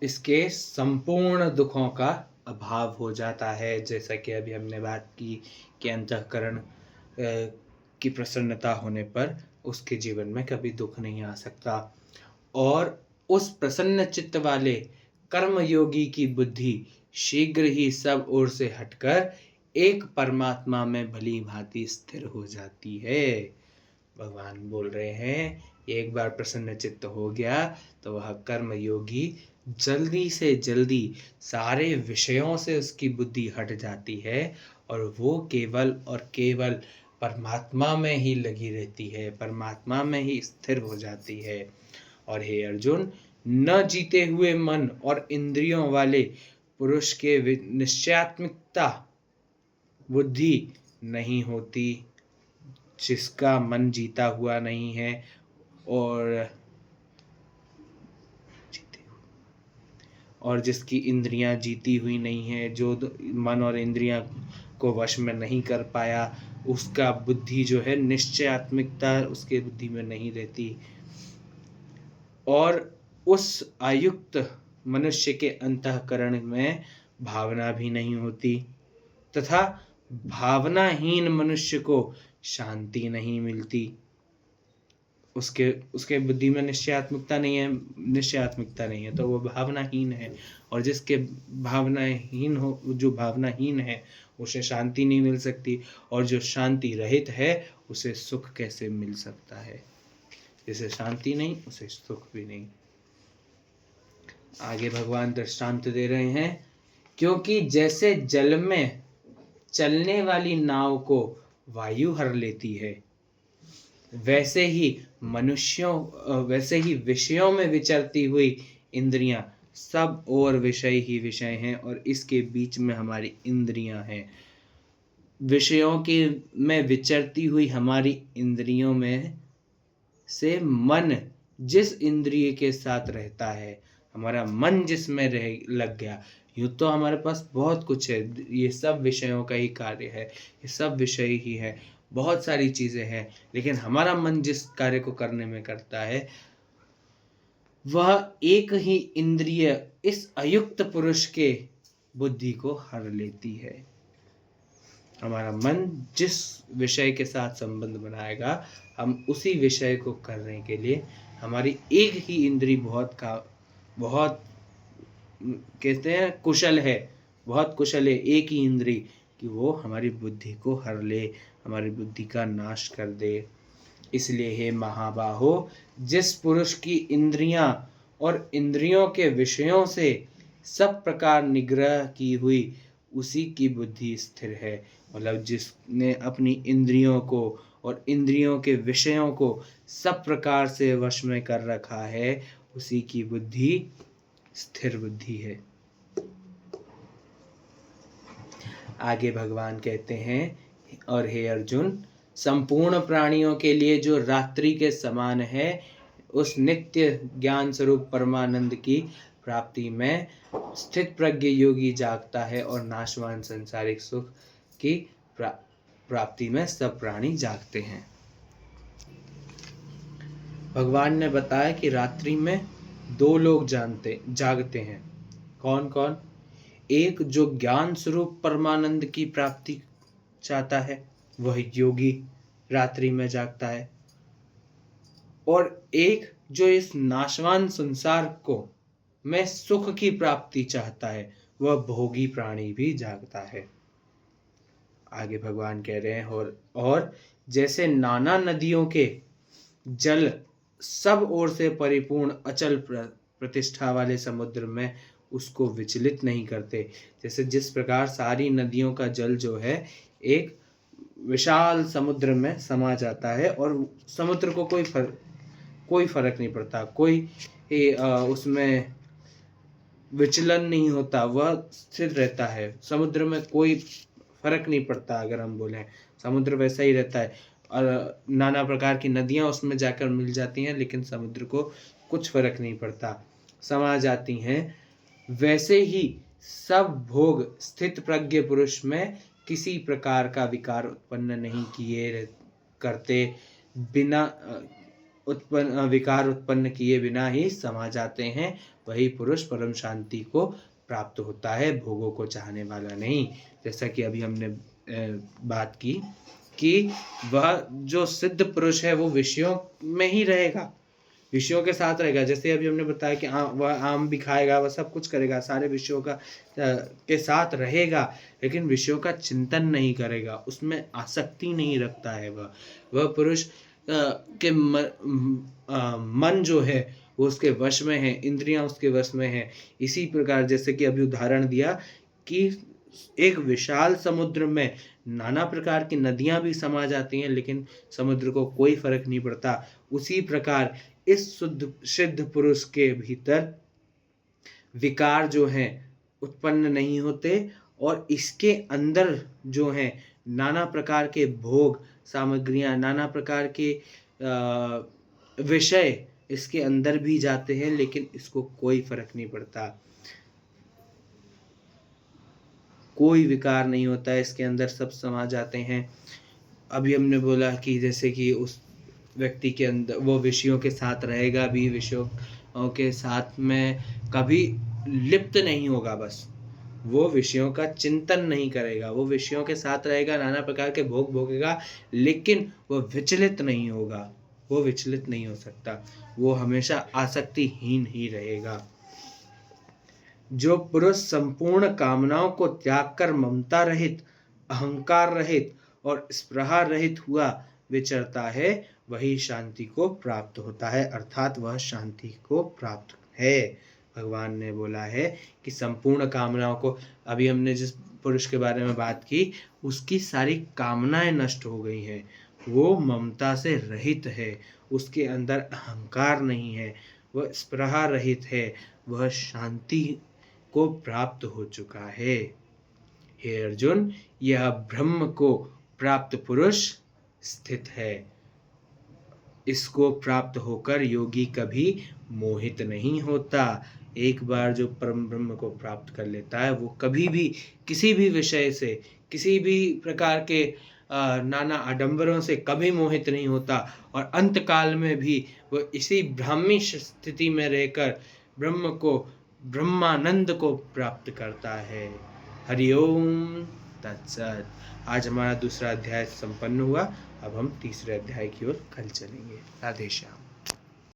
इसके संपूर्ण दुखों का अभाव हो जाता है। जैसा कि अभी हमने बात की कि अंतःकरण की प्रसन्नता होने पर उसके जीवन में कभी दुख नहीं आ सकता और उस प्रसन्न चित्त वाले कर्मयोगी की बुद्धि शीघ्र ही सब ओर से हटकर एक परमात्मा में भली भांति स्थिर हो जाती है। भगवान बोल रहे हैं एक बार प्रसन्न चित्त हो गया तो वह कर्म योगी जल्दी से जल्दी सारे विषयों से उसकी बुद्धि हट जाती है और वो केवल और केवल परमात्मा में ही लगी रहती है, परमात्मा में ही स्थिर हो जाती है। और हे अर्जुन, न जीते हुए मन और इंद्रियों वाले पुरुष के निश्चयात्मिकता बुद्धि नहीं होती। जिसका मन जीता हुआ नहीं है और जिसकी इंद्रियां जीती हुई नहीं है, जो मन और इंद्रियां को वश में नहीं कर पाया, उसका बुद्धि जो है निश्चयात्मिकता उसके बुद्धि में नहीं रहती और उस आयुक्त मनुष्य के अंतःकरण में भावना भी नहीं होती तथा भावनाहीन मनुष्य को शांति नहीं मिलती। उसके बुद्धि में निश्चयात्मिकता नहीं है तो वो भावनाहीन है और जिसके जो भावनाहीन है उसे शांति नहीं मिल सकती और जो शांति रहित है उसे सुख कैसे मिल सकता है। जिसे शांति नहीं उसे सुख भी नहीं। आगे भगवान दृष्टांत दे रहे हैं, क्योंकि जैसे जल में चलने वाली नाव को वायु हर लेती है, वैसे ही विषयों में विचरती हुई इंद्रियां सब और विषय ही विषय हैं और इसके बीच में हमारी इंद्रियां हैं। विषयों के में विचरती हुई हमारी इंद्रियों में से मन जिस इंद्रिय के साथ रहता है, हमारा मन जिसमें लग गया, यूँ तो हमारे पास बहुत कुछ है, ये सब विषयों का ही कार्य है, ये सब विषय ही है, बहुत सारी चीज़ें हैं, लेकिन हमारा मन जिस कार्य को करने में करता है वह एक ही इंद्रिय इस अयुक्त पुरुष के बुद्धि को हर लेती है। हमारा मन जिस विषय के साथ संबंध बनाएगा, हम उसी विषय को करने के लिए हमारी एक ही इंद्री बहुत कहते हैं कुशल है, बहुत कुशल है एक ही इंद्री कि वो हमारी बुद्धि को हर ले, हमारी बुद्धि का नाश कर दे। इसलिए हे महाबाहो, जिस पुरुष की इंद्रियां और इंद्रियों के विषयों से सब प्रकार निग्रह की हुई उसी की बुद्धि स्थिर है। मतलब जिसने अपनी इंद्रियों को और इंद्रियों के विषयों को सब प्रकार से वश में कर रखा है, उसी की बुद्धि स्थिर बुद्धि है। आगे भगवान कहते हैं, और हे अर्जुन, संपूर्ण प्राणियों के लिए जो रात्रि के समान है, उस नित्य ज्ञान स्वरूप परमानंद की प्राप्ति में स्थित प्रज्ञ योगी जागता है और नाशवान संसारिक सुख की प्राप्ति में सब प्राणी जागते हैं। भगवान ने बताया कि रात्रि में दो लोग जागते हैं। कौन कौन? एक जो ज्ञान स्वरूप परमानंद की प्राप्ति चाहता है, वह योगी रात्रि में जागता है, और एक जो इस नाशवान संसार को में सुख की प्राप्ति चाहता है, वह भोगी प्राणी भी जागता है। आगे भगवान कह रहे हैं, और जैसे नाना नदियों के जल सब ओर से परिपूर्ण अचल प्रतिष्ठा वाले समुद्र में उसको विचलित नहीं करते, जैसे जिस प्रकार सारी नदियों का जल जो है एक विशाल समुद्र में समा जाता है और समुद्र को कोई फर्क नहीं पड़ता, उसमें विचलन नहीं होता, वह स्थिर रहता है। समुद्र में कोई फर्क नहीं पड़ता, अगर हम बोलें समुद्र वैसा ही रहता है और नाना प्रकार की नदियां उसमें जाकर मिल जाती हैं, लेकिन समुद्र को कुछ फर्क नहीं पड़ता, समा जाती हैं। वैसे ही सब भोग स्थित प्रज्ञ पुरुष में किसी प्रकार का विकार उत्पन्न नहीं करते, विकार उत्पन्न किए बिना ही समा जाते हैं, वही पुरुष परम शांति को प्राप्त होता है, भोगों को चाहने वाला नहीं। जैसा कि अभी हमने बात की कि वह जो सिद्ध पुरुष है वो विषयों में ही रहेगा, विषयों के साथ रहेगा। जैसे अभी हमने बताया कि वह आम भी खाएगा, वह सब कुछ करेगा, सारे विषयों का के साथ रहेगा, लेकिन विषयों का चिंतन नहीं करेगा, उसमें आसक्ति नहीं रखता है। वह पुरुष के मन जो है वो उसके वश में है, इंद्रियां उसके वश में है। इसी प्रकार जैसे कि अभी उदाहरण दिया कि एक विशाल समुद्र में नाना प्रकार की नदियां भी समा जाती हैं, लेकिन समुद्र को कोई फर्क नहीं पड़ता। उसी प्रकार इस सिद्ध पुरुष के भीतर विकार जो हैं उत्पन्न नहीं होते, और इसके अंदर जो हैं नाना प्रकार के भोग सामग्रियां, नाना प्रकार के विषय इसके अंदर भी जाते हैं, लेकिन इसको कोई फर्क नहीं पड़ता, कोई विकार नहीं होता है इसके अंदर, सब समा जाते हैं। अभी हमने बोला कि जैसे कि उस व्यक्ति के अंदर वो विषयों के साथ रहेगा भी, विषयों के साथ में कभी लिप्त नहीं होगा, बस वो विषयों का चिंतन नहीं करेगा, वो विषयों के साथ रहेगा, नाना प्रकार के भोग भोगेगा, लेकिन वो विचलित नहीं होगा, वो विचलित नहीं हो सकता, वो हमेशा आसक्तिहीन ही रहेगा। जो पुरुष संपूर्ण कामनाओं को त्याग कर ममता रहित, अहंकार रहित और स्पृहा रहित हुआ विचरता है, वही शांति को प्राप्त होता है, अर्थात वह शांति को प्राप्त है। भगवान ने बोला है कि संपूर्ण कामनाओं को, अभी हमने जिस पुरुष के बारे में बात की उसकी सारी कामनाएं नष्ट हो गई हैं, वो ममता से रहित है, उसके अंदर अहंकार नहीं है, वह स्पृहा रहित है, वह शांति को प्राप्त हो चुका है। हे अर्जुन, यह ब्रह्म को प्राप्त पुरुष स्थित है। इसको प्राप्त होकर योगी कभी मोहित नहीं होता। एक बार जो परम ब्रह्म को प्राप्त कर लेता है, वो कभी भी किसी भी विषय से, किसी भी प्रकार के नाना आडंबरों से कभी मोहित नहीं होता, और अंत काल में भी वो इसी ब्राह्मी स्थिति में रहकर ब्रह्म को, ब्रह्मानंद को प्राप्त करता है। हरिओम तत्सत। आज हमारा दूसरा अध्याय संपन्न हुआ, अब हम तीसरे अध्याय की ओर कल चलेंगे। राधे श्याम।